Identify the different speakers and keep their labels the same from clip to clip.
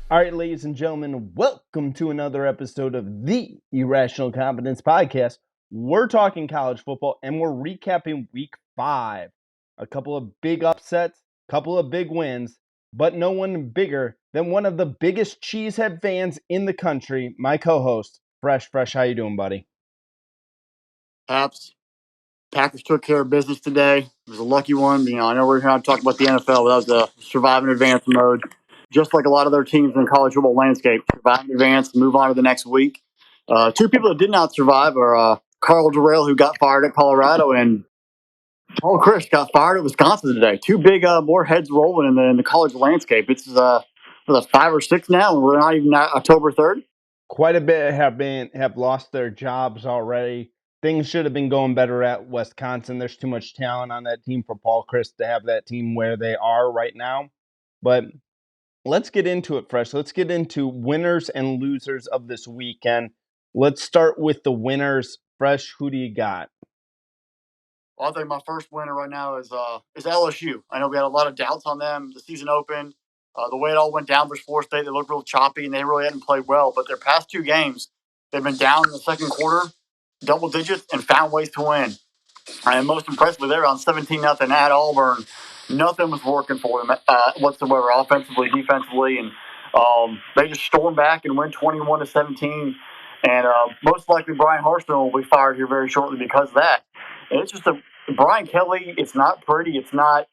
Speaker 1: All right, ladies and gentlemen, welcome to another episode of the Irrational Competence Podcast. We're talking college football and we're recapping week 5. A couple of big upsets, couple of big wins, but no one bigger than one of the biggest cheesehead fans in the country, my co-host, Fresh. How you doing, buddy?
Speaker 2: Paps, Packers took care of business today. It was a lucky one. I know we're going to talk about the NFL, but that was a survive in advance mode. Just like a lot of other teams in the college football landscape, survive in advance, move on to the next week. Two people that did not survive are Carl Durrell, who got fired at Colorado, and Paul Chris got fired at Wisconsin today. Two big, more heads rolling in the college landscape. It's was it 5 or 6 now, and we're not even at October 3rd.
Speaker 1: Quite a bit have lost their jobs already. Things should have been going better at Wisconsin. There's too much talent on that team for Paul Chris to have that team where they are right now. But let's get into it, Fresh. Let's get into winners and losers of this weekend. Let's start with the winners. Fresh, who do you got?
Speaker 2: Well, I think my first winner right now is LSU. I know we had a lot of doubts on them. The season opened. The way it all went down for Florida State, they looked real choppy and they really hadn't played well. But their past 2 games, they've been down in the second quarter, double digits, and found ways to win. And most impressively, they were on 17-0 at Auburn. Nothing was working for them whatsoever, offensively, defensively, and they just stormed back and win 21-17. And most likely, Brian Harsin will be fired here very shortly because of that. And it's just Brian Kelly. It's not pretty. It's not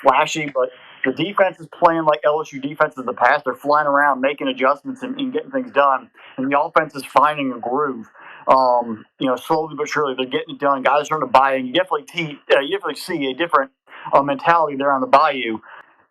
Speaker 2: flashy, but the defense is playing like LSU defense in the past. They're flying around, making adjustments, and getting things done. And the offense is finding a groove. Slowly but surely they're getting it done. Guys are starting to buy in. You definitely see a different mentality there on the Bayou.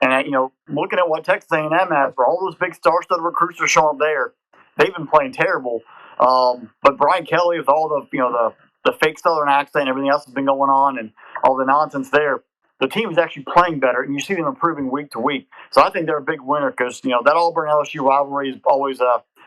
Speaker 2: And looking at what Texas A&M has for all those big star-studded recruits are showing up there, they've been playing terrible. But Brian Kelly, with all the fake Southern accent and everything else that's been going on, and all the nonsense there, the team is actually playing better, and you see them improving week to week. So I think they're a big winner because that Auburn LSU rivalry is always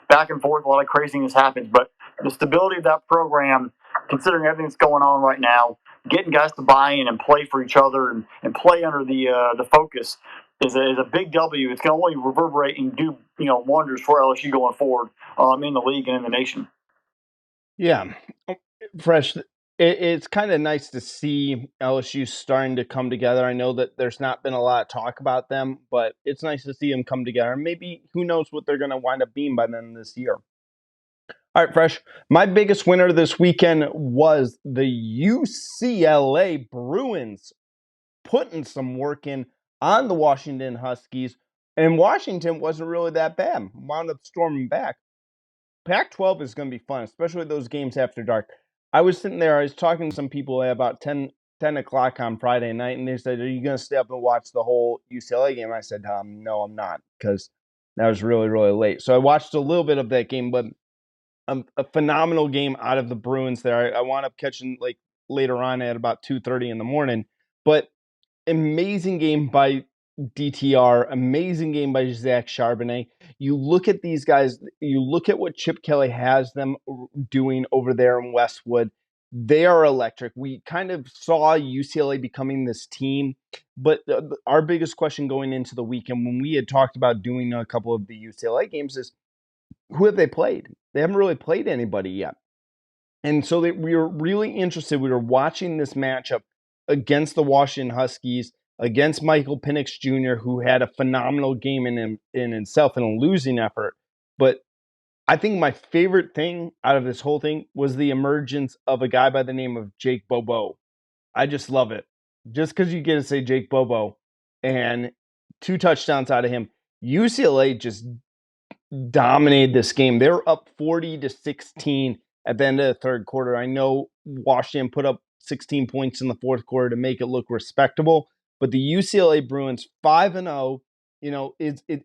Speaker 2: back and forth. A lot of craziness happens, but the stability of that program, considering everything that's going on right now, getting guys to buy in and play for each other and play under the focus is a big W. It's going to only reverberate and do wonders for LSU going forward in the league and in the nation.
Speaker 1: Yeah, Fresh. It's kind of nice to see LSU starting to come together. I know that there's not been a lot of talk about them, but it's nice to see them come together. Maybe who knows what they're going to wind up being by the end of this year. All right, Fresh. My biggest winner this weekend was the UCLA Bruins putting some work in on the Washington Huskies. And Washington wasn't really that bad. Wound up storming back. Pac-12 is going to be fun, especially those games after dark. I was sitting there, I was talking to some people at about 10 o'clock on Friday night, and they said, "Are you going to stay up and watch the whole UCLA game?" I said, "No, I'm not," because that was really, really late. So I watched a little bit of that game, but a phenomenal game out of the Bruins there. I wound up catching like later on at about 2:30 in the morning, but amazing game by DTR, amazing game by Zach Charbonnet. You look at these guys, you look at what Chip Kelly has them doing over there in Westwood. They are electric. We kind of saw UCLA becoming this team, but our biggest question going into the weekend when we had talked about doing a couple of the UCLA games is who have they played? They haven't really played anybody yet. And so we were really interested. We were watching this matchup against the Washington Huskies, against Michael Penix Jr., who had a phenomenal game in himself in a losing effort. But I think my favorite thing out of this whole thing was the emergence of a guy by the name of Jake Bobo. I just love it. Just because you get to say Jake Bobo and 2 touchdowns out of him, UCLA just dominated this game. They were up 40-16 at the end of the third quarter. I know Washington put up 16 points in the fourth quarter to make it look respectable, but the UCLA Bruins 5-0,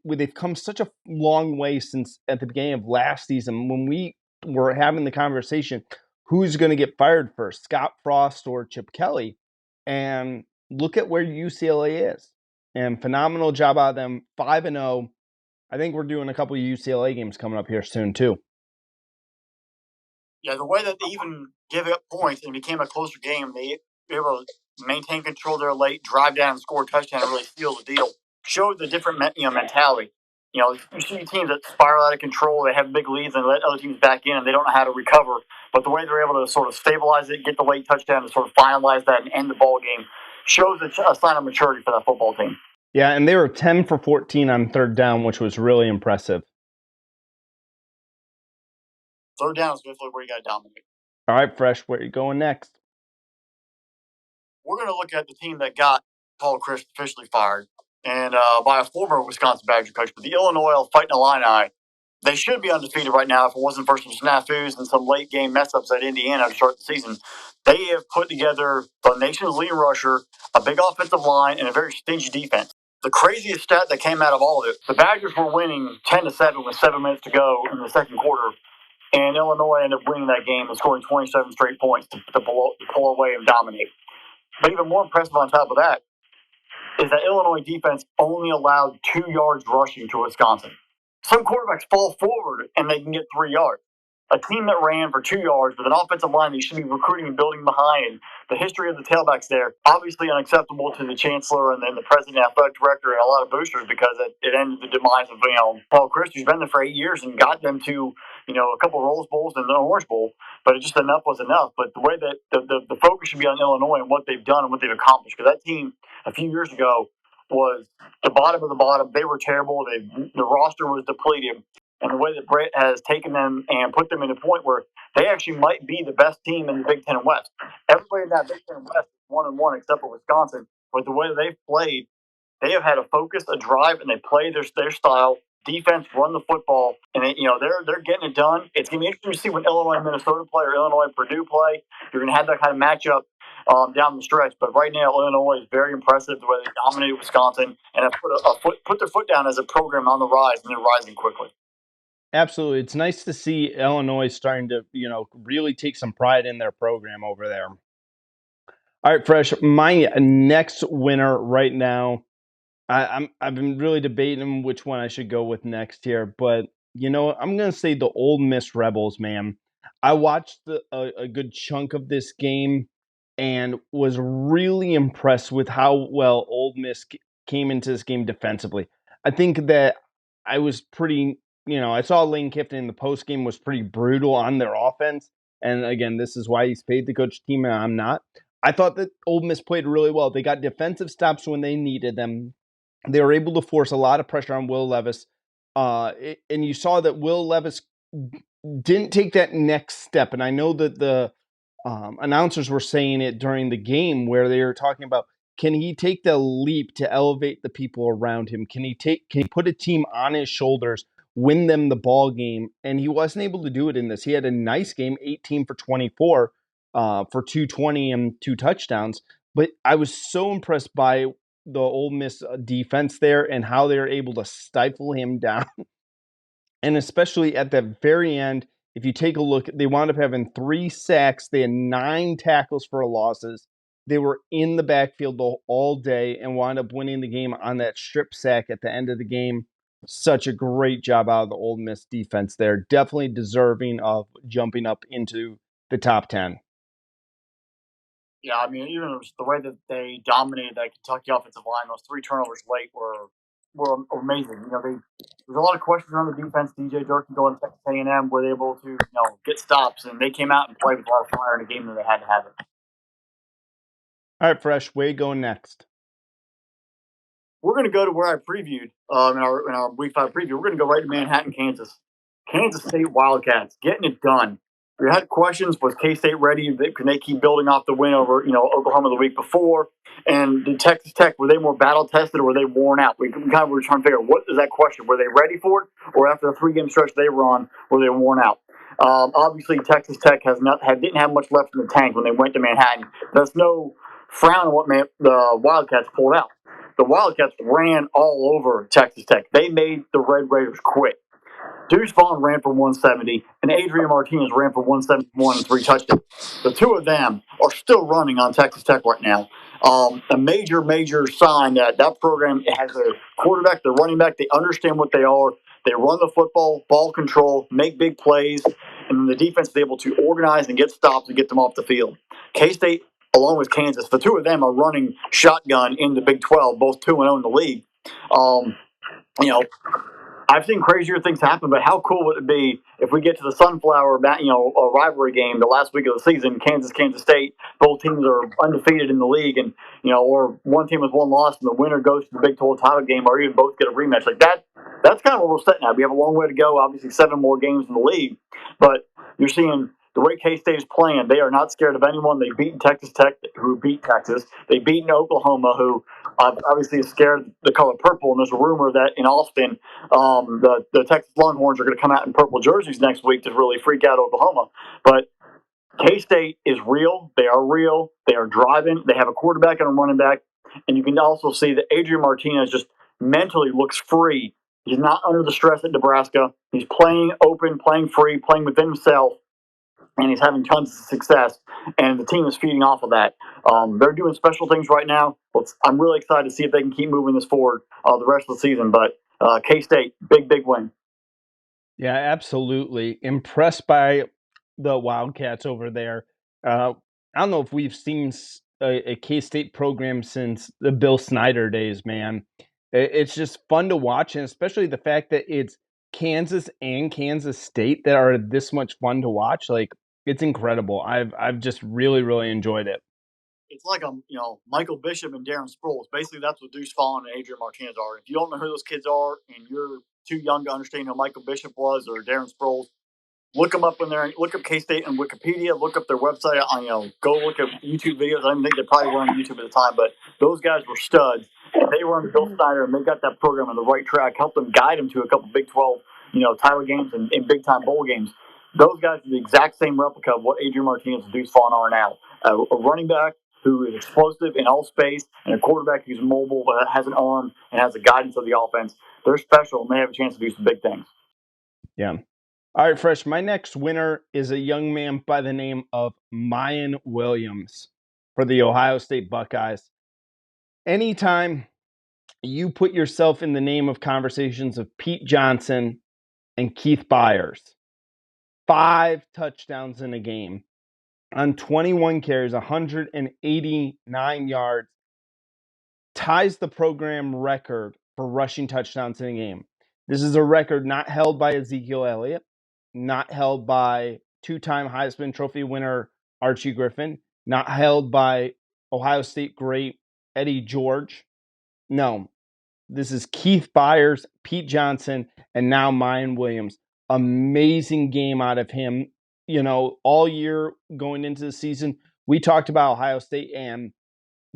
Speaker 1: they've come such a long way since at the beginning of last season when we were having the conversation, who's going to get fired first, Scott Frost or Chip Kelly? And look at where UCLA is. And phenomenal job out of them, 5-0. I think we're doing a couple of UCLA games coming up here soon, too.
Speaker 2: Yeah, the way that they even gave up points and became a closer game, they were able to maintain control there late, drive down and score a touchdown and really seal the deal. Showed the different mentality. You see teams that spiral out of control. They have big leads and let other teams back in, and they don't know how to recover. But the way they're able to sort of stabilize it, get the late touchdown, and sort of finalize that and end the ball game shows a sign of maturity for that football team.
Speaker 1: Yeah, and they were 10 for 14 on third down, which was really impressive.
Speaker 2: Third down is definitely where you got to dominate.
Speaker 1: All right, Fresh, where are you going next?
Speaker 2: We're going to look at the team that got Paul Chryst officially fired, and by a former Wisconsin Badger coach, but the Illinois Fighting Illini. They should be undefeated right now if it wasn't for some snafus and some late game mess ups at Indiana to start the season. They have put together the nation's leading rusher, a big offensive line, and a very stingy defense. The craziest stat that came out of all of it, the Badgers were winning 10-7 with 7 minutes to go in the second quarter, and Illinois ended up winning that game and scoring 27 straight points to pull away and dominate. But even more impressive on top of that is that Illinois defense only allowed 2 yards rushing to Wisconsin. Some quarterbacks fall forward and they can get 3 yards. A team that ran for 2 yards with an offensive line that you should be recruiting and building behind, and the history of the tailbacks there, obviously unacceptable to the chancellor and then the president, athletic director, and a lot of boosters because it ended the demise of Paul Chryst, who's been there for 8 years and got them to a couple of Rose Bowls and the Orange Bowl, but it just enough was enough. But the way that the focus should be on Illinois and what they've done and what they've accomplished, because that team a few years ago was the bottom of the bottom. They were terrible. The roster was depleted. And the way that Brett has taken them and put them in a point where they actually might be the best team in the Big Ten West. Everybody in that Big Ten West is 1-1 except for Wisconsin. But the way they've played, they have had a focus, a drive, and they play their style. Defense, run the football, and they're getting it done. It's gonna be interesting to see when Illinois and Minnesota play or Illinois and Purdue play. You're gonna have that kind of matchup down the stretch. But right now, Illinois is very impressive the way they dominated Wisconsin and have put their foot down as a program on the rise, and they're rising quickly.
Speaker 1: Absolutely. It's nice to see Illinois starting to, really take some pride in their program over there. All right, Fresh, my next winner right now, I've been really debating which one I should go with next here, but I'm gonna say the Ole Miss Rebels, man. I watched a good chunk of this game and was really impressed with how well Ole Miss came into this game defensively. I think that I was pretty, I saw Lane Kiffin in the post game was pretty brutal on their offense, and again, this is why he's paid the coach team, and I'm not. I thought that Ole Miss played really well. They got defensive stops when they needed them. They were able to force a lot of pressure on Will Levis. And you saw that Will Levis didn't take that next step. And I know that the announcers were saying it during the game where they were talking about, can he take the leap to elevate the people around him? Can he put a team on his shoulders, win them the ball game? And he wasn't able to do it in this. He had a nice game, 18 for 24 for 220 and 2 touchdowns. But I was so impressed by the Ole Miss defense there and how they were able to stifle him down. And especially at the very end, if you take a look, they wound up having 3 sacks. They had 9 tackles for losses. They were in the backfield all day and wound up winning the game on that strip sack at the end of the game. Such a great job out of the Ole Miss defense there. Definitely deserving of jumping up into the top 10.
Speaker 2: Yeah, I mean, even the way that they dominated that Kentucky offensive line, those 3 turnovers late were amazing. There's a lot of questions around the defense. DJ Durkin going to Texas A&M, were they able to get stops, and they came out and played with a lot of fire in a game that they had to have it.
Speaker 1: All right, Fresh, where you going next?
Speaker 2: We're going to go to where I previewed in our Week 5 preview. We're going to go right to Manhattan, Kansas. Kansas State Wildcats getting it done. We had questions: was K-State ready? Can they keep building off the win over Oklahoma the week before? And did Texas Tech, were they more battle tested or were they worn out? We kind of were trying to figure out what is that question. Were they ready for it, or after the 3-game stretch they were on, were they worn out? Obviously, Texas Tech didn't have much left in the tank when they went to Manhattan. That's no frown on what the Wildcats pulled out. The Wildcats ran all over Texas Tech. They made the Red Raiders quit. Deuce Vaughn ran for 170, and Adrian Martinez ran for 171 and 3 touchdowns. The 2 of them are still running on Texas Tech right now. A major sign that program has a quarterback, the running back. They understand what they are. They run the football, ball control, make big plays, and the defense is able to organize and get stops and get them off the field. K-State, along with Kansas, the 2 of them are running shotgun in the Big 12, both 2-0 in the league. You know, I've seen crazier things happen, but how cool would it be if we get to the Sunflower, a rivalry game the last week of the season, Kansas State, both teams are undefeated in the league, and or one team with one loss, and the winner goes to the Big 12 title game, or even both get a rematch like that. That's kind of what we're setting at. We have a long way to go. Obviously, 7 more games in the league, but you're seeing the way K-State is playing. They are not scared of anyone. They've beaten Texas Tech, who beat Texas. They've beaten Oklahoma, who obviously is scared of the color purple. And there's a rumor that in Austin, the Texas Longhorns are going to come out in purple jerseys next week to really freak out Oklahoma. But K-State is real. They are real. They are driving. They have a quarterback and a running back. And you can also see that Adrian Martinez just mentally looks free. He's not under the stress at Nebraska. He's playing open, playing free, playing within himself, and he's having tons of success. And the team is feeding off of that. They're doing special things right now. I'm really excited to see if they can keep moving this forward the rest of the season. But K-State, big win.
Speaker 1: Yeah, absolutely. Impressed by the Wildcats over there. I don't know if we've seen a K-State program since the Bill Snyder days, man. It's just fun to watch, and especially the fact that it's Kansas and Kansas State that are this much fun to watch. Like, it's incredible. I've just really enjoyed it.
Speaker 2: It's like Michael Bishop and Darren Sproles. Basically, that's what Deuce Vaughn and Adrian Martinez are. If you don't know who those kids are and you're too young to understand who Michael Bishop was or Darren Sproles, look them up in there. Look up K State and Wikipedia. Look up their website. Go look at YouTube videos. I don't think they probably were on YouTube at the time, but those guys were studs. They were under Bill Snyder, and they got that program on the right track. Helped them guide them to a couple Big 12, title games and big time bowl games. Those guys are the exact same replica of what Adrian Martinez and Deuce Vaughn are now. A running back who is explosive in all space, and a quarterback who's mobile but has an arm and has the guidance of the offense. They're special, and they have a chance to do some big things.
Speaker 1: Yeah. All right, Fresh. My next winner is a young man by the name of Miyan Williams for the Ohio State Buckeyes. Anytime you put yourself in the name of conversations of Pete Johnson and Keith Byers, 5 touchdowns in a game on 21 carries, 189 yards, ties the program record for rushing touchdowns in a game. This is a record not held by Ezekiel Elliott, not held by 2-time Heisman Trophy winner Archie Griffin, not held by Ohio State great Eddie George. No, this is Keith Byers, Pete Johnson, and now Miyan Williams. Amazing game out of him. All year going into the season, we talked about Ohio State and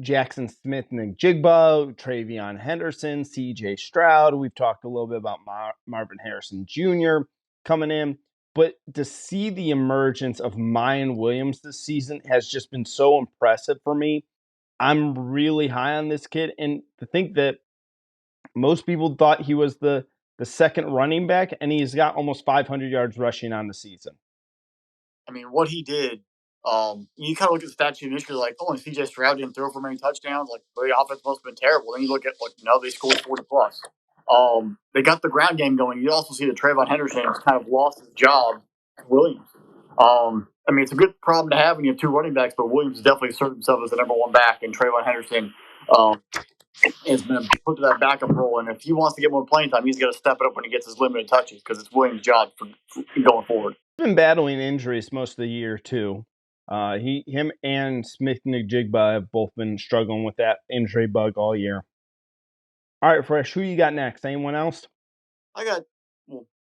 Speaker 1: Jackson Smith and Jigba, Travion Henderson, CJ Stroud. We've talked a little bit about Marvin Harrison Jr. coming in. But to see the emergence of Miyan Williams this season has just been so impressive for me. I'm really high on this kid. And to think that most people thought he was the second running back, and he's got almost 500 yards rushing on the season.
Speaker 2: I mean, what he did, you kind of look at the stat sheet initially, like, oh, and CJ Stroud didn't throw for many touchdowns. Like, the offense must have been terrible. Then you look at, they scored 40 plus. They got the ground game going. You also see that Trayvon Henderson has kind of lost his job to Williams. I mean, it's a good problem to have when you have 2 running backs, but Williams definitely asserted himself as the number 1 back, and Trayvon Henderson has been put to that backup role. And if he wants to get more playing time, he's got to step it up when he gets his limited touches because it's Williams' job for going forward.
Speaker 1: He's been battling injuries most of the year too. Him and Smith Njigba have both been struggling with that injury bug all year. All right, Fresh, who you got next? Anyone else?
Speaker 2: I got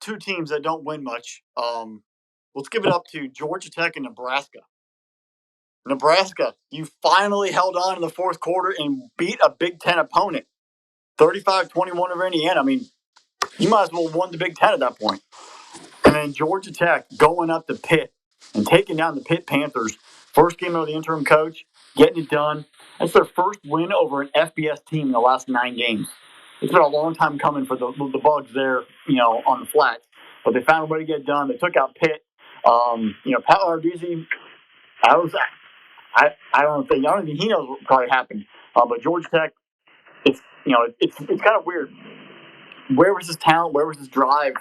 Speaker 2: 2 teams that don't win much. Let's give it up to Georgia Tech and Nebraska. Nebraska, you finally held on in the 4th quarter and beat a Big Ten opponent. 35-21 over Indiana. I mean, you might as well have won the Big Ten at that point. And then Georgia Tech going up to Pitt and taking down the Pitt Panthers. First game of the interim coach, getting it done. That's their first win over an FBS team in the last 9 games. It's been a long time coming for the Bugs there, on the flats. But they found a way to get it done. They took out Pitt. Pat Larduzzi, I don't think he knows what probably happened. But Georgia Tech, it's kind of weird. Where was his talent? Where was his drive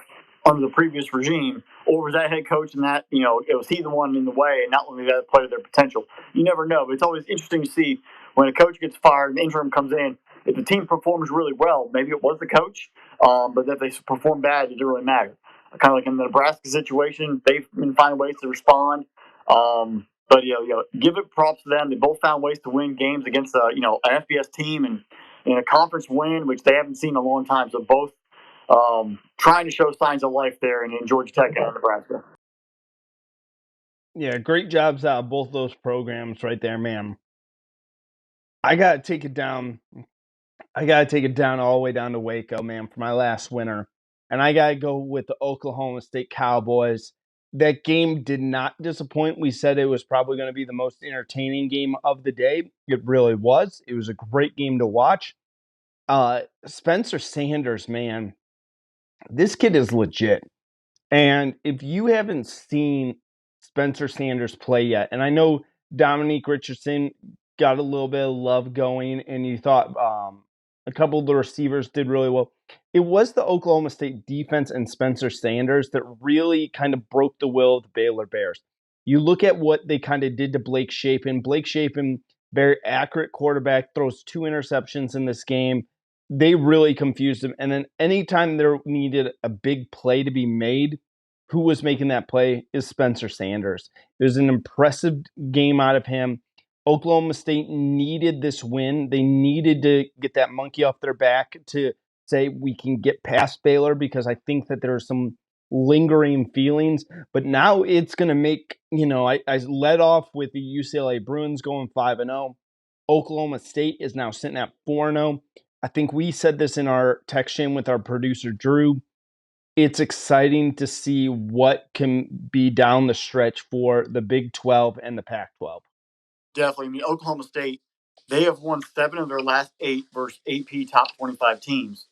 Speaker 2: under the previous regime? Or was that head coach and that, it was he the one in the way and not letting that play to their potential? You never know. But it's always interesting to see when a coach gets fired and the interim comes in. If the team performs really well, maybe it was the coach. But if they perform bad, it doesn't really matter. Kind of like in the Nebraska situation, they've been finding ways to respond. But give it props to them. They both found ways to win games against an FBS team and in a conference win, which they haven't seen in a long time. So both trying to show signs of life there in Georgia Tech and Nebraska.
Speaker 1: Yeah, great jobs out of both those programs right there, man. I gotta take it down. I gotta take it down all the way down to Waco, man, for my last winner. And I gotta go with the Oklahoma State Cowboys. That game did not disappoint. We said it was probably going to be the most entertaining game of the day. It really was. It was a great game to watch. Spencer Sanders, man, this kid is legit. And if you haven't seen Spencer Sanders play yet, and I know Dominique Richardson got a little bit of love going, and you thought a couple of the receivers did really well. It was the Oklahoma State defense and Spencer Sanders that really kind of broke the will of the Baylor Bears. You look at what they kind of did to Blake Shapen. Blake Shapen, very accurate quarterback, throws 2 interceptions in this game. They really confused him. And then anytime there needed a big play to be made, who was making that play is Spencer Sanders. It was an impressive game out of him. Oklahoma State needed this win. They needed to get that monkey off their back to say we can get past Baylor, because I think that there are some lingering feelings. But now it's going to make, I led off with the UCLA Bruins going 5-0. Oklahoma State is now sitting at 4-0. I think we said this in our text chain with our producer, Drew. It's exciting to see what can be down the stretch for the Big 12 and the Pac 12.
Speaker 2: Definitely. I mean, Oklahoma State, they have won 7 of their last 8 versus AP top 25 teams.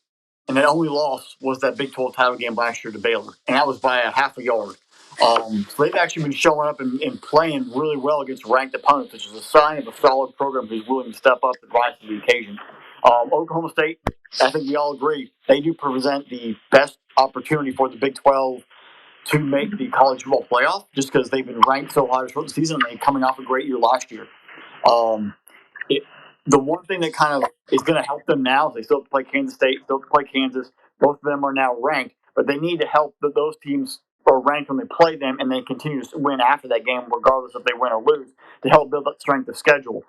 Speaker 2: And their only loss was that Big 12 title game last year to Baylor. And that was by a half a yard. So they've actually been showing up and playing really well against ranked opponents, which is a sign of a solid program who's willing to step up and rise to the occasion. Oklahoma State, I think we all agree, they do present the best opportunity for the Big 12 to make the college football playoff, just because they've been ranked so high throughout the season and they're coming off a great year last year. Um, it, the one thing that kind of is going to help them now is they still have to play Kansas State, still have to play Kansas. Both of them are now ranked, but they need to help those teams are ranked when they play them, and they continue to win after that game, regardless if they win or lose, to help build that strength of schedule.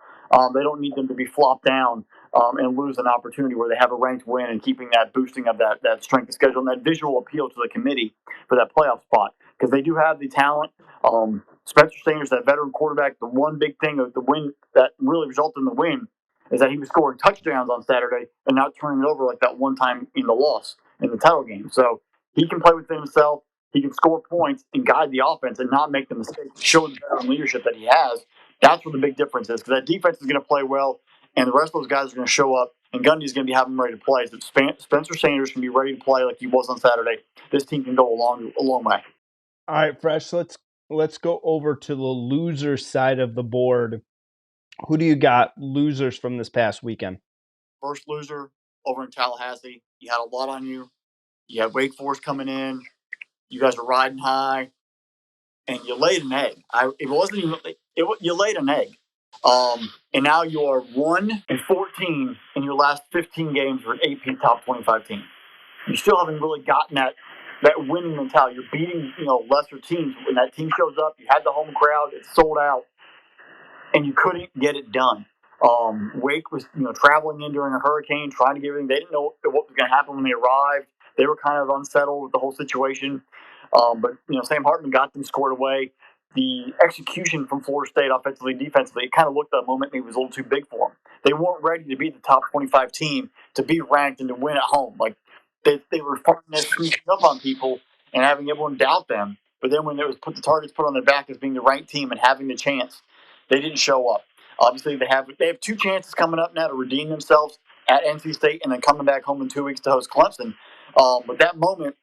Speaker 2: They don't need them to be flopped down and lose an opportunity where they have a ranked win, and keeping that boosting of that strength of schedule and that visual appeal to the committee for that playoff spot, because they do have the talent. Spencer Sanders, that veteran quarterback, the one big thing of the win that really resulted in the win is that he was scoring touchdowns on Saturday and not turning it over like that one time in the loss in the title game. So he can play within himself. He can score points and guide the offense and not make the mistakes, show the veteran leadership that he has. That's where the big difference is, because that defense is going to play well, and the rest of those guys are going to show up, and Gundy's going to be having them ready to play. So Spencer Sanders can be ready to play like he was on Saturday. This team can go a long way.
Speaker 1: All right, Fresh, let's go over to the loser side of the board. Who do you got losers from this past weekend?
Speaker 2: First loser over in Tallahassee. You had a lot on you. You had Wake Forest coming in. You guys are riding high, and you laid an egg. It wasn't even. You laid an egg, and now you are 1-14 in your last 15 games for an AP Top 25 team. You still haven't really gotten that winning mentality. You're beating lesser teams. When that team shows up, you had the home crowd. It's sold out, and you couldn't get it done. Wake was traveling in during a hurricane, trying to get everything. They didn't know what was going to happen when they arrived. They were kind of unsettled with the whole situation. But Sam Hartman got them scored away. The execution from Florida State offensively, defensively, it kind of looked at that moment maybe it was a little too big for them. They weren't ready to be the top 25 team, to be ranked and to win at home. Like they were sneaking up on people and having everyone doubt them. But then when it was the targets put on their back as being the ranked team and having the chance, they didn't show up. Obviously, they have 2 chances coming up now to redeem themselves at NC State and then coming back home in 2 weeks to host Clemson. But that moment,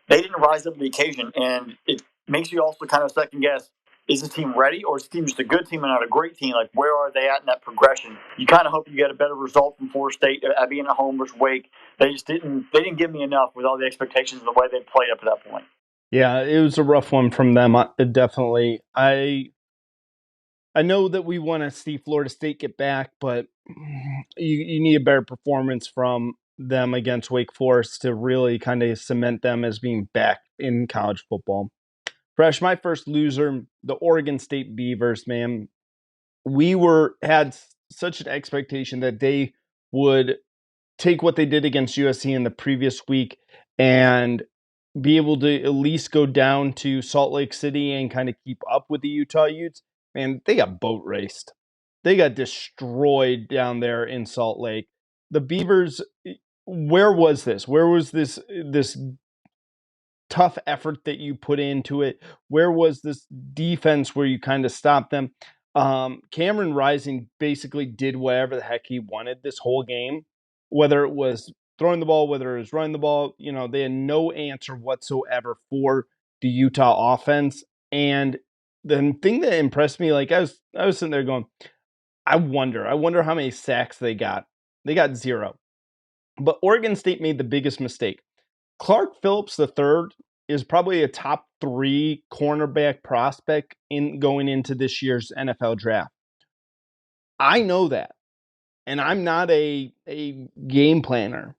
Speaker 2: they didn't rise up to the occasion, and it makes you also kind of second guess: is the team ready, or is the team just a good team and not a great team? Like, where are they at in that progression? You kind of hope you get a better result from Florida State at being at home versus Wake. They just didn't. They didn't give me enough with all the expectations and the way they played up to that point.
Speaker 1: Yeah, it was a rough one from them. Definitely. I know that we want to see Florida State get back, but you need a better performance from them against Wake Forest to really kind of cement them as being back in college football. Fresh, my first loser, the Oregon State Beavers, man. We had such an expectation that they would take what they did against USC in the previous week and be able to at least go down to Salt Lake City and kind of keep up with the Utah Utes. Man, they got boat raced. They got destroyed down there in Salt Lake. The Beavers, where was this? Where was this tough effort that you put into it? Where was this defense where you kind of stopped them? Cameron Rising basically did whatever the heck he wanted this whole game, whether it was throwing the ball, whether it was running the ball. They had no answer whatsoever for the Utah offense. And the thing that impressed me, like I was sitting there going, I wonder how many sacks they got. They got 0. But Oregon State made the biggest mistake. Clark Phillips III is probably a top 3 cornerback prospect in going into this year's NFL draft. I know that, and I'm not a game planner.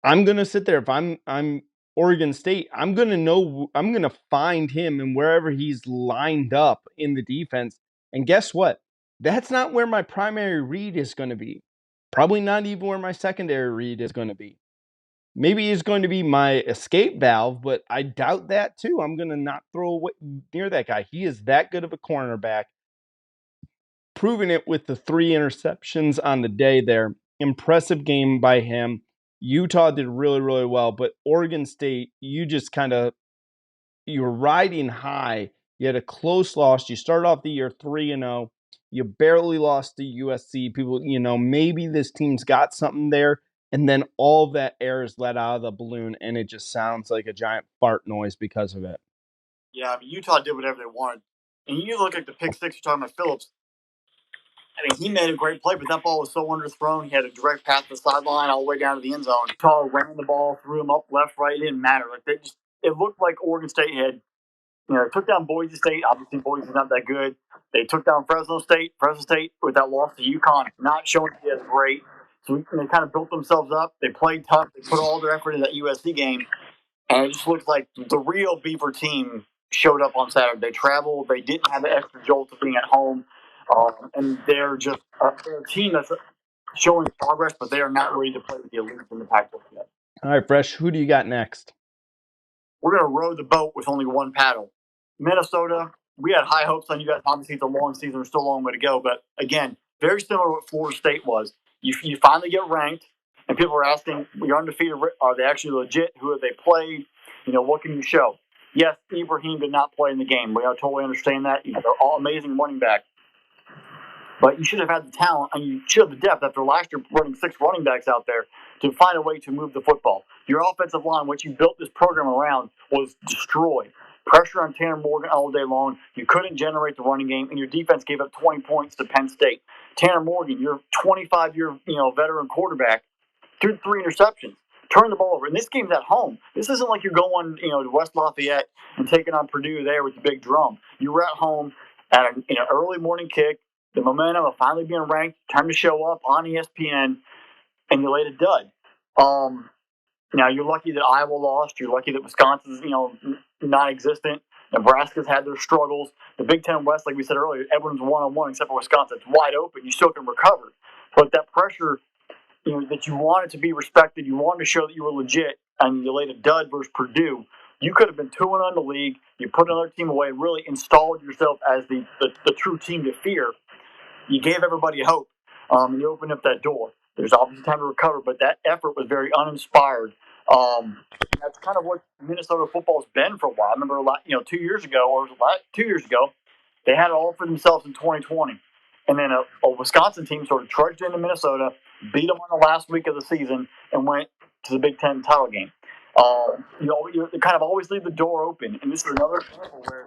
Speaker 1: I'm gonna sit there if I'm Oregon State. I'm gonna find him and wherever he's lined up in the defense. And guess what? That's not where my primary read is going to be. Probably not even where my secondary read is going to be. Maybe he's going to be my escape valve, but I doubt that too. I'm going to not throw away near that guy. He is that good of a cornerback, proving it with the 3 interceptions on the day there. Impressive game by him. Utah did really, really well, but Oregon State, you were riding high. You had a close loss. You started off the year 3-0. You barely lost to USC. People, maybe this team's got something there. And then all of that air is let out of the balloon, and it just sounds like a giant fart noise because of it.
Speaker 2: Yeah, I mean, Utah did whatever they wanted. And you look at the pick six you're talking about Phillips. I mean, he made a great play, but that ball was so underthrown. He had a direct path to the sideline all the way down to the end zone. Utah ran the ball, threw him up left, right. It didn't matter. It looked like Oregon State had, took down Boise State. Obviously, Boise's not that good. They took down Fresno State. Fresno State with that loss to UConn, not showing to be as great. So they kind of built themselves up. They played tough. They put all their effort in that USC game. And it just looked like the real Beaver team showed up on Saturday. They traveled. They didn't have the extra jolt of being at home. And they're a team that's showing progress, but they are not ready to play with the elites in the Pac-12 yet.
Speaker 1: All right, Fresh, who do you got next?
Speaker 2: We're going to row the boat with only one paddle. Minnesota, we had high hopes on you guys. Obviously, it's a long season. There's still a long way to go. But again, very similar to what Florida State was. You finally get ranked, and people are asking, you're undefeated. Are they actually legit? Who have they played? What can you show? Yes, Ibrahim did not play in the game. We totally understand that. They're all amazing running back. But you should have had the talent, and you should have the depth after last year running 6 running backs out there to find a way to move the football. Your offensive line, which you built this program around, was destroyed. Pressure on Tanner Morgan all day long. You couldn't generate the running game, and your defense gave up 20 points to Penn State. Tanner Morgan, your 25-year veteran quarterback, threw 3 interceptions. Turn the ball over. And this game's at home. This isn't like you're going to West Lafayette and taking on Purdue there with the big drum. You were at home at an early morning kick. The momentum of finally being ranked, time to show up on ESPN, and you laid a dud. Now you're lucky that Iowa lost. You're lucky that Wisconsin's non-existent. Nebraska's had their struggles. The Big Ten West, like we said earlier, everyone's one-on-one except for Wisconsin. It's wide open. You still can recover, but that pressure, that you wanted to be respected, you wanted to show that you were legit, and you laid a dud versus Purdue. You could have been 2-0 in the league. You put another team away, really installed yourself as the true team to fear. You gave everybody hope. You opened up that door. There's obviously time to recover, but that effort was very uninspired. That's kind of what Minnesota football's been for a while. I remember 2 years ago, 2 years ago, they had it all for themselves in 2020. And then a Wisconsin team sort of trudged into Minnesota, beat them on the last week of the season, and went to the Big Ten title game. You kind of always leave the door open. And this is another example where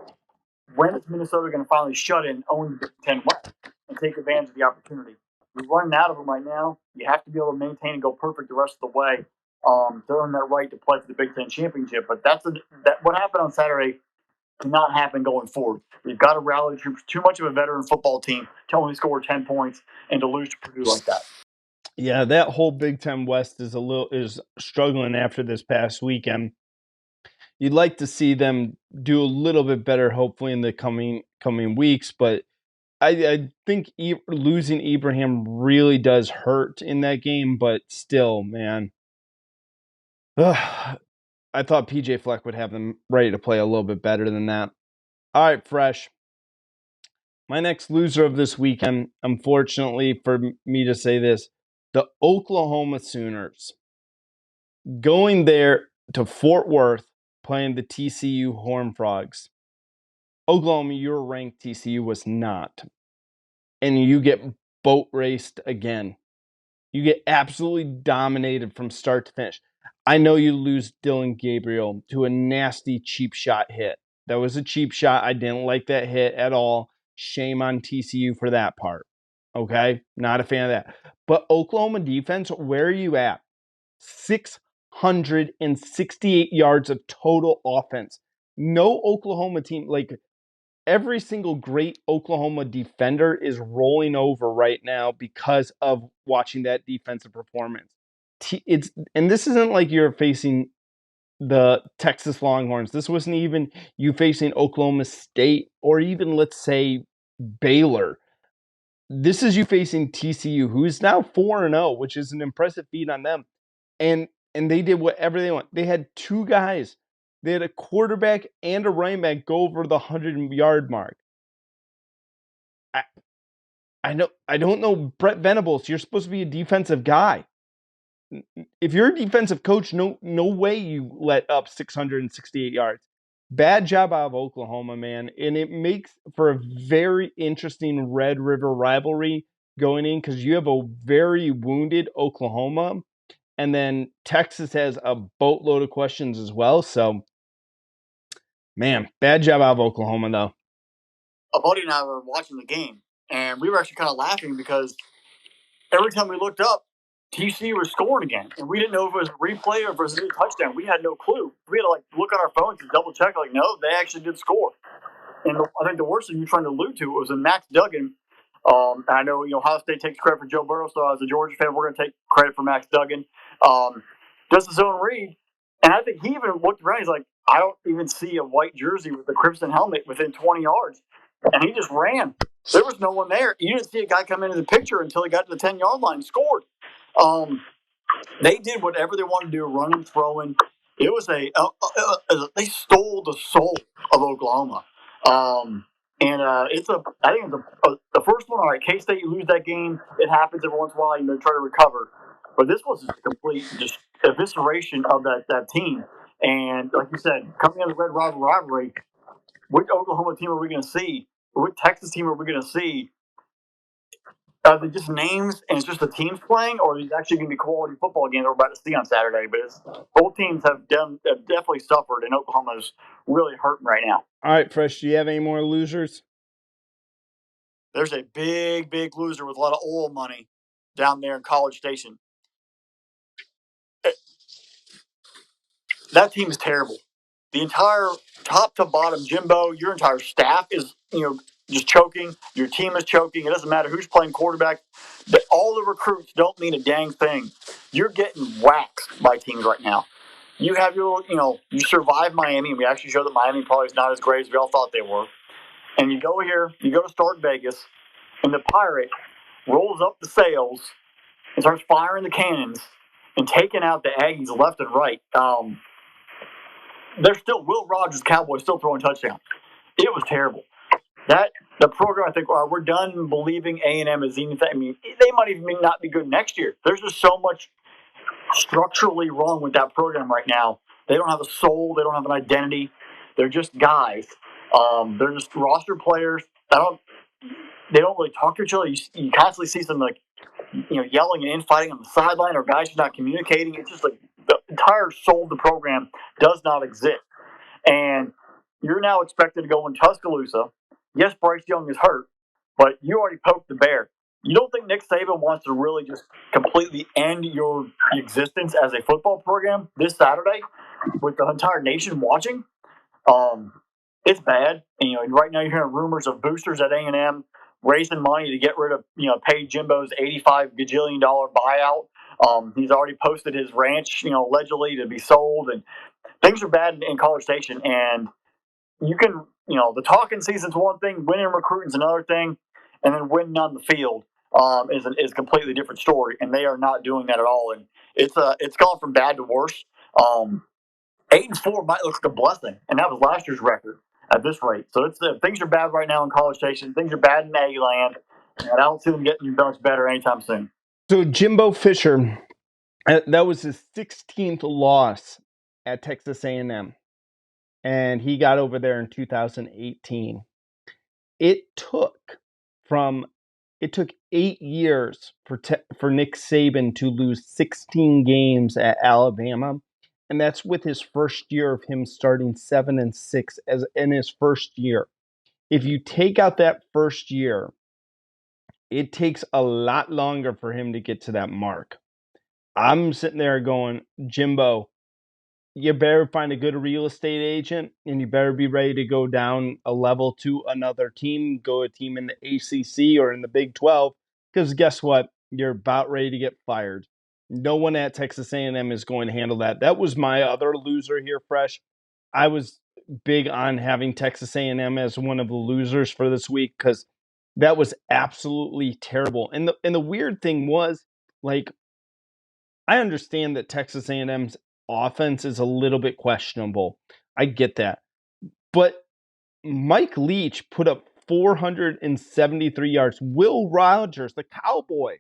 Speaker 2: when is Minnesota going to finally shut in, own the Big Ten West, and take advantage of the opportunity? We're running out of them right now. You have to be able to maintain and go perfect the rest of the way to earn that right to play for the Big Ten championship. But what happened on Saturday cannot happen going forward. We've got to rally troops. Too much of a veteran football team to only score 10 points and to lose to Purdue like that.
Speaker 1: Yeah, that whole Big Ten West is struggling after this past weekend. You'd like to see them do a little bit better, hopefully in the coming weeks. But I think losing Ibrahim really does hurt in that game. But still, man, ugh, I thought PJ Fleck would have them ready to play a little bit better than that. All right, Fresh. My next loser of this weekend, unfortunately for me to say this, the Oklahoma Sooners. Going there to Fort Worth, playing the TCU Horned Frogs. Oklahoma, you were ranked, TCU was not. And you get boat raced again. You get absolutely dominated from start to finish. I know you lose Dylan Gabriel to a nasty cheap shot hit. That was a cheap shot. I didn't like that hit at all. Shame on TCU for that part. Okay? Not a fan of that. But Oklahoma defense, where are you at? 668 yards of total offense. No Oklahoma team, like every single great Oklahoma defender is rolling over right now because of watching that defensive performance. It's and this isn't like you're facing the Texas Longhorns. This wasn't even you facing Oklahoma State or even let's say Baylor. This is you facing TCU, who is now 4-0, which is an impressive feat on them. And they did whatever they want. They had two guys. They had a quarterback and a running back go over the 100-yard mark. I, I don't know Brett Venables. You're supposed to be a defensive guy. If you're a defensive coach, no way you let up 668 yards. Bad job out of Oklahoma, man. And it makes for a very interesting Red River rivalry going in because you have a very wounded Oklahoma. And then Texas has a boatload of questions as well. So, man, bad job out of Oklahoma, though.
Speaker 2: A buddy and I were watching the game, and we were actually kind of laughing because every time we looked up, TCU was scoring again, and we didn't know if it was a replay or if it was a new touchdown. We had no clue. We had to like look on our phones to double check. Like, no, they actually did score. And I think the worst thing you're trying to allude to was in Max Duggan. I know Ohio State takes credit for Joe Burrow, so as a Georgia fan, we're going to take credit for Max Duggan. Does his own read, and I think he even looked around. He's like, I don't even see a white jersey with a crimson helmet within 20 yards, and he just ran. There was no one there. You didn't see a guy come into the picture until he got to the 10-yard line and scored. They did whatever they wanted to do, running, throwing. It was they stole the soul of Oklahoma. And I think it's the first one. All right, K State, you lose that game. It happens every once in a while. You try to recover. But this was just a complete just evisceration of that team. And like you said, coming out of the Red Rival rivalry, which Oklahoma team are we going to see? Which Texas team are we going to see? Are they just names and it's just the teams playing, or are these actually going to be quality football games we're about to see on Saturday? But both teams have definitely suffered, and Oklahoma's really hurting right now.
Speaker 1: All right, Fresh, do you have any more losers?
Speaker 2: There's a big loser with a lot of oil money down there in College Station. That team is terrible. The entire top to bottom, Jimbo, your entire staff is just choking. Your team is choking. It doesn't matter who's playing quarterback. All the recruits don't mean a dang thing. You're getting waxed by teams right now. You have you survived Miami. We actually showed that Miami probably is not as great as we all thought they were. And you go here, you go to start Vegas, and the Pirate rolls up the sails and starts firing the cannons and taking out the Aggies left and right. They're still Will Rogers Cowboys still throwing touchdowns. It was terrible. The program, I think, we're done believing A&M is anything. I mean, they might even not be good next year. There's just so much structurally wrong with that program right now. They don't have a soul. They don't have an identity. They're just guys. They're just roster players. They don't really talk to each other. You constantly see some yelling and infighting on the sideline, or guys who are not communicating. It's just like the entire soul of the program does not exist. And you're now expected to go in Tuscaloosa. Yes, Bryce Young is hurt, but you already poked the bear. You don't think Nick Saban wants to really just completely end your existence as a football program this Saturday with the entire nation watching? It's bad. And, right now you're hearing rumors of boosters at A&M raising money to get rid of, pay Jimbo's $85 gajillion buyout. He's already posted his ranch, allegedly to be sold, and things are bad in College Station. And you can, the talking season's one thing, winning recruiting's another thing, and then winning on the field is a completely different story. And they are not doing that at all. And it's gone from bad to worse. 8-4 might look like a blessing, and that was last year's record at this rate. So things are bad right now in College Station. Things are bad in Aggie land, and I don't see them getting much better anytime soon.
Speaker 1: So Jimbo Fisher, that was his 16th loss at Texas A&M, and he got over there in 2018. It took from it took 8 years for Nick Saban to lose 16 games at Alabama, and that's with his first year of him starting 7-6 as in his first year. If you take out that first year, it takes a lot longer for him to get to that mark. I'm sitting there going, Jimbo, you better find a good real estate agent, and you better be ready to go down a level to another team, go a team in the ACC or in the Big 12, because guess what? You're about ready to get fired. No one at Texas A&M is going to handle that. That was my other loser here, Fresh. I was big on having Texas A&M as one of the losers for this week because that was absolutely terrible. And the weird thing was, like, I understand that Texas A&M's offense is a little bit questionable. I get that. But Mike Leach put up 473 yards. Will Rogers, the cowboy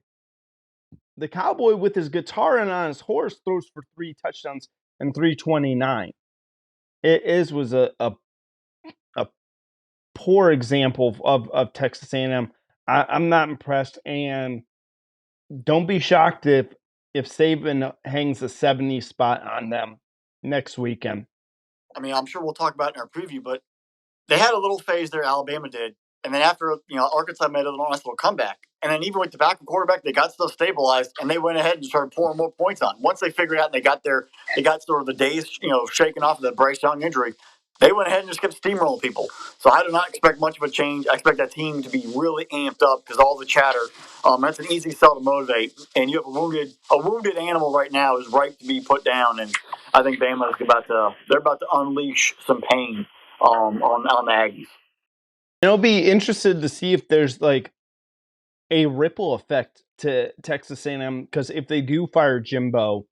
Speaker 1: with his guitar and on his horse, throws for 3 touchdowns and 329. It was a poor example of Texas A&M. I'm not impressed, and don't be shocked if Saban hangs a 70 spot on them next weekend.
Speaker 2: I mean, I'm sure we'll talk about it in our preview, but they had a little phase there, Alabama did. And then after, Arkansas made a nice little comeback. And then even with the backup quarterback, they got stuff stabilized and they went ahead and started pouring more points on. Once they figured out and they got sort of the days, shaken off of the Bryce Young injury, they went ahead and just kept steamrolling people. So I do not expect much of a change. I expect that team to be really amped up because all the chatter. That's an easy sell to motivate. And you have a wounded animal right now is right to be put down. And I think Bama's they're about to unleash some pain on the Aggies.
Speaker 1: And I'll be interested to see if there's like a ripple effect to Texas A&M, because if they do fire Jimbo,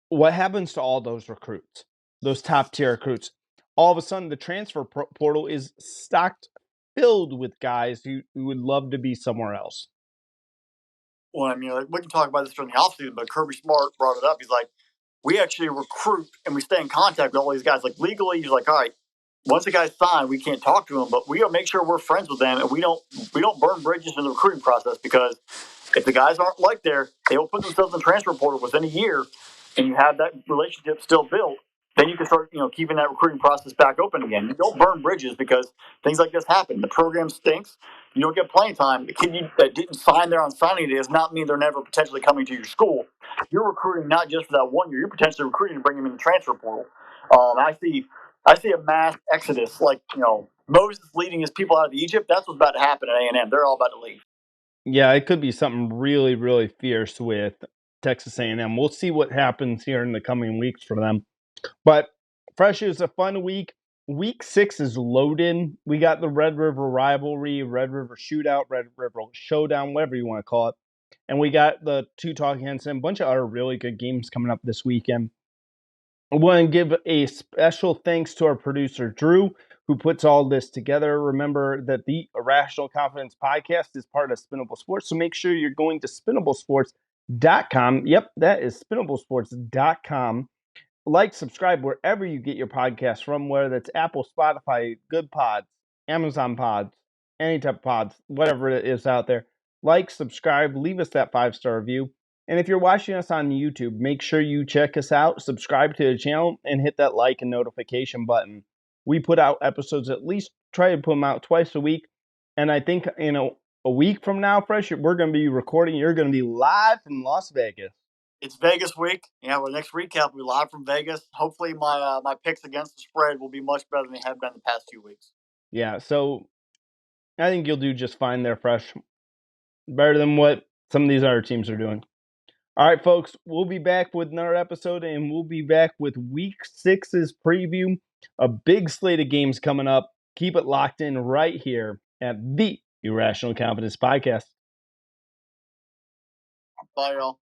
Speaker 1: what happens to all those recruits, those top tier recruits? All of a sudden, the transfer portal is stocked, filled with guys who would love to be somewhere else.
Speaker 2: Well, I mean, we can talk about this during the offseason, but Kirby Smart brought it up. He's like, we actually recruit and we stay in contact with all these guys. Like legally, he's like, all right, once a guy's signed, we can't talk to him, but we gotta make sure we're friends with them and we don't burn bridges in the recruiting process, because if the guys aren't like there, they will put themselves in the transfer portal within a year, and you have that relationship still built. Then you can start, keeping that recruiting process back open again. You don't burn bridges because things like this happen. The program stinks. You don't get playing time. The kid that didn't sign there on signing day does not mean they're never potentially coming to your school. You're recruiting not just for that 1 year. You're potentially recruiting to bring them in the transfer portal. I see a mass exodus, like Moses leading his people out of Egypt. That's what's about to happen at A&M. They're all about to leave.
Speaker 1: Yeah, it could be something really, really fierce with Texas A&M. We'll see what happens here in the coming weeks for them. But Fresh is a fun week. Week 6 is loaded. We got the Red River rivalry, Red River shootout, Red River showdown, whatever you want to call it. And we got the two talking heads and a bunch of other really good games coming up this weekend. I want to give a special thanks to our producer, Drew, who puts all this together. Remember that the Irrational Confidence podcast is part of Spinnable Sports, so make sure you're going to spinnablesports.com. Yep, that is spinnablesports.com. Like, subscribe wherever you get your podcasts from, whether that's Apple, Spotify, Good Pods, Amazon Pods, any type of pods, whatever it is out there. Like, subscribe, leave us that 5-star review. And if you're watching us on YouTube, make sure you check us out, subscribe to the channel, and hit that like and notification button. We put out episodes, at least try to put them out twice a week. And I think a week from now, Fresh, we're going to be recording. You're going to be live from Las Vegas.
Speaker 2: It's Vegas week. Yeah, our next recap will be live from Vegas. Hopefully, my picks against the spread will be much better than they have been the past 2 weeks.
Speaker 1: Yeah, so I think you'll do just fine there, Fresh. Better than what some of these other teams are doing. All right, folks, we'll be back with another episode, and we'll be back with Week 6's preview. A big slate of games coming up. Keep it locked in right here at the Irrational Confidence Podcast.
Speaker 2: Bye, y'all.